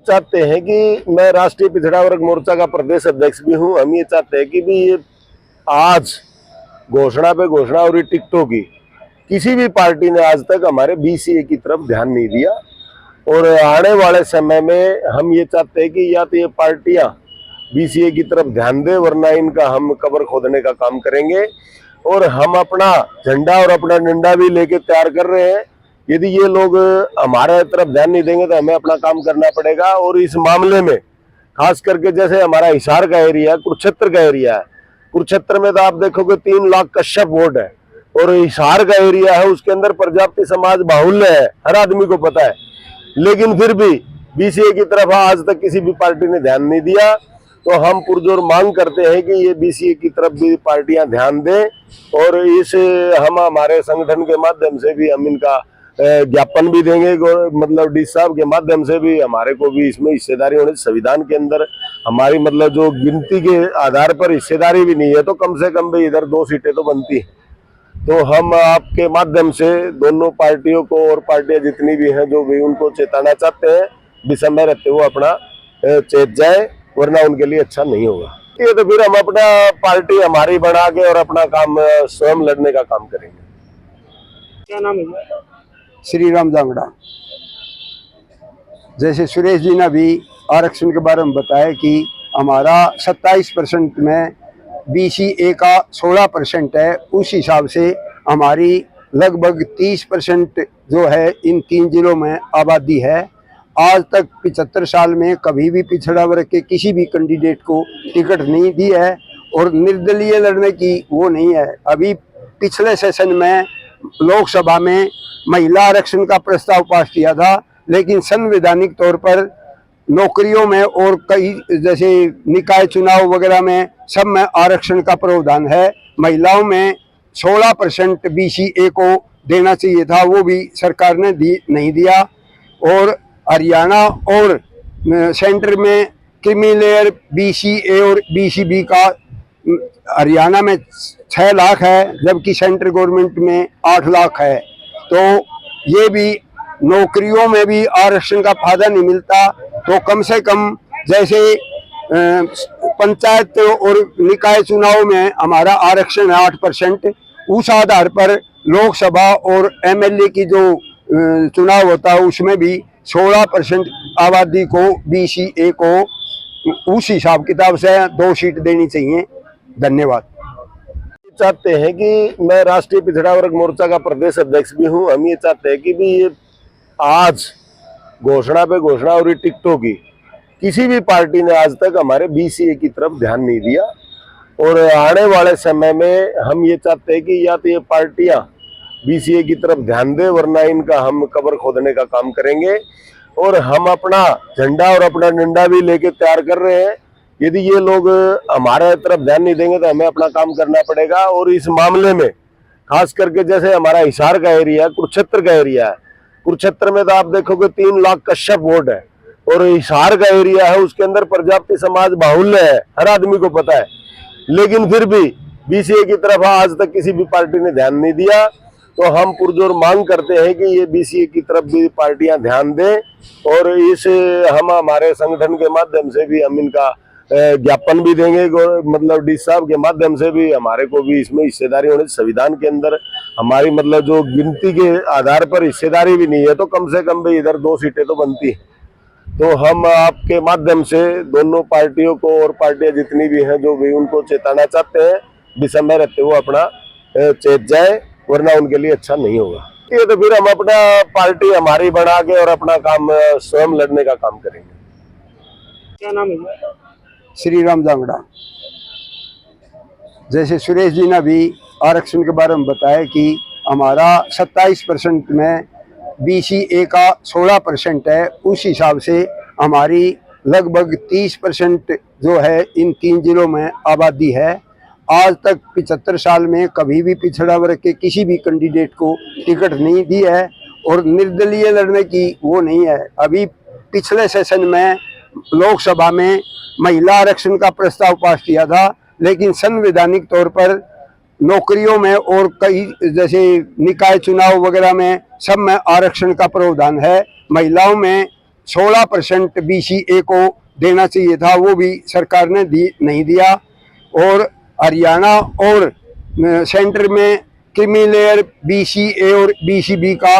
चाहते हैं कि मैं राष्ट्रीय पिछड़ा वर्ग मोर्चा का प्रदेश अध्यक्ष भी हूं। हम ये चाहते हैं कि भी ये आज घोषणा पे घोषणा और ये टिकटों की किसी भी पार्टी ने आज तक हमारे बीसीए की तरफ ध्यान नहीं दिया। और आने वाले समय में हम ये चाहते हैं कि या तो ये पार्टियां बीसीए की तरफ ध्यान दे, वरना इनका हम कब्र खोदने का काम करेंगे। और हम अपना झंडा और अपना डंडा भी लेके तैयार कर रहे हैं। यदि ये लोग हमारे तरफ ध्यान नहीं देंगे तो हमें अपना काम करना पड़ेगा। और इस मामले में खास करके जैसे हमारा हिसार का एरिया है, कुरुक्षेत्र का एरिया है, कुरुक्षेत्र में तो आप देखोगे 3 लाख कश्यप वोट है। और हिसार का एरिया है, उसके अंदर प्रजापति समाज बाहुल्य है, हर आदमी को पता है। लेकिन फिर भी बीसीए की तरफ आज तक किसी भी पार्टी ने ध्यान नहीं दिया। तो हम पुरजोर मांग करते हैं कि ये बीसीए की तरफ भी पार्टियां ध्यान दें। और इस हम हमारे संगठन के माध्यम से भी हम इनका ज्ञापन भी देंगे, मतलब डी साहब के माध्यम से भी हमारे को भी इसमें हिस्सेदारी होने। संविधान के अंदर हमारी मतलब जो गिनती के आधार पर हिस्सेदारी भी नहीं है, तो कम से कम भी इधर 2 सीटें तो बनती हैं। तो हम आपके माध्यम से दोनों पार्टियों को और पार्टियां जितनी भी हैं जो भी, उनको चेताना चाहते हैं विषमय रहते हुए अपना चेत जाए, वरना उनके लिए अच्छा नहीं होगा। ये तो फिर हम अपना पार्टी हमारी बना के और अपना काम स्वयं लड़ने का काम करेंगे। क्या नाम है? श्री राम जांगड़ा। जैसे सुरेश जी ने भी आरक्षण के बारे में बताया कि हमारा 27% में बीसीए का 16% है, उस हिसाब से हमारी लगभग 30% जो है इन 3 जिलों में आबादी है। आज तक 75 साल में कभी भी पिछड़ा वर्ग के किसी भी कैंडिडेट को टिकट नहीं दी है और निर्दलीय लड़ने की वो नहीं है। अभी पिछले सेशन में लोकसभा में महिला आरक्षण का प्रस्ताव पास किया था, लेकिन संवैधानिक तौर पर नौकरियों में और कई जैसे निकाय चुनाव वगैरह में सब में आरक्षण का प्रावधान है। महिलाओं में 16% बीसीए को देना चाहिए था, वो भी सरकार ने नहीं दिया। और हरियाणा और सेंटर में क्रीमी लेयर बीसीए और बीसीबी का हरियाणा में 6 लाख है, जबकि सेंट्रल गवर्नमेंट में 8 लाख है। तो ये भी नौकरियों में भी आरक्षण का फायदा नहीं मिलता। तो कम से कम जैसे पंचायत और निकाय चुनाव में हमारा आरक्षण है 8%, उस आधार पर लोकसभा और एमएलए की जो चुनाव होता है उसमें भी 16% आबादी को बीसीए को उस हिसाब किताब से 2 सीट देनी चाहिए। धन्यवाद। चाहते हैं कि मैं राष्ट्रीय पिछड़ा वर्ग मोर्चा का प्रदेश अध्यक्ष भी हूं। हम ये चाहते हैं कि भी ये आज घोषणा पे घोषणा और ये टिकटों की किसी भी पार्टी ने आज तक हमारे बीसीए की तरफ ध्यान नहीं दिया। और आने वाले समय में हम ये चाहते हैं कि या तो ये पार्टियां बीसीए की तरफ ध्यान दे, वरना इनका हम कब्र खोदने का काम करेंगे। और हम अपना झंडा और अपना डंडा भी लेके तैयार कर रहे हैं। यदि ये लोग हमारे तरफ ध्यान नहीं देंगे तो हमें अपना काम करना पड़ेगा। और इस मामले में खास करके जैसे हमारा हिसार का एरिया है, कुरुक्षेत्र का एरिया है, कुरुक्षेत्र में तो आप देखोगे 3 लाख कश्यप वोट है। और हिसार का एरिया है, उसके अंदर प्रजापति समाज बाहुल्य है, हर आदमी को पता है। लेकिन फिर भी बीसीए की तरफ आज तक किसी भी पार्टी ने ध्यान नहीं दिया। तो हम पुरजोर मांग करते हैं कि ये बीसीए की तरफ भी पार्टियां ध्यान दें। और इस हम हमारे संगठन के माध्यम से भी हम इनका ज्ञापन भी देंगे, मतलब डी साहब के माध्यम से भी हमारे को भी इसमें हिस्सेदारी होने। संविधान के अंदर हमारी मतलब जो गिनती के आधार पर हिस्सेदारी भी नहीं है, तो कम से कम भी इधर 2 सीटें तो बनती हैं। तो हम आपके माध्यम से दोनों पार्टियों को और पार्टियां जितनी भी हैं जो भी, उनको चेताना चाहते हैं विषमय रहते हुए अपना चेत जाए, वरना उनके लिए अच्छा नहीं होगा। ये तो फिर हम अपना पार्टी हमारी बना के और अपना काम स्वयं लड़ने का काम करेंगे। क्या नाम है? श्री राम जांगड़ा। जैसे सुरेश जी ने भी आरक्षण के बारे में बताया कि हमारा 27% में बीसीए का 16% है, उस हिसाब से हमारी लगभग 30% जो है इन 3 जिलों में आबादी है। आज तक 75 साल में कभी भी पिछड़ा वर्ग के किसी भी कैंडिडेट को टिकट नहीं दी है और निर्दलीय लड़ने की वो नहीं है। अभी पिछले सेशन में लोकसभा में महिला आरक्षण का प्रस्ताव पास किया था, लेकिन संवैधानिक तौर पर नौकरियों में और कई जैसे निकाय चुनाव वगैरह में सब में आरक्षण का प्रावधान है। महिलाओं में 16% BCA को देना चाहिए था, वो भी सरकार ने नहीं दिया। और हरियाणा और सेंटर में क्रीमी लेयर BCA और BCB का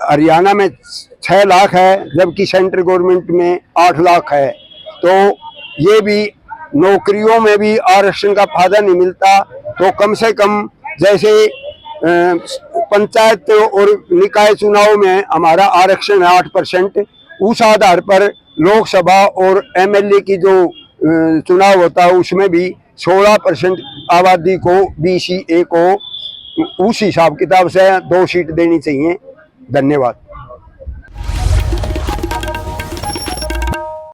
हरियाणा में 6 लाख है, जबकि सेंट्रल गवर्नमेंट में 8 लाख है। तो ये भी नौकरियों में भी आरक्षण का फायदा नहीं मिलता। तो कम से कम जैसे पंचायत और निकाय चुनाव में हमारा आरक्षण है 8%, उस आधार पर लोकसभा और MLA की जो चुनाव होता है उसमें भी 16% आबादी को BCA को उस हिसाब किताब से 2 सीट देनी चाहिए। धन्यवाद।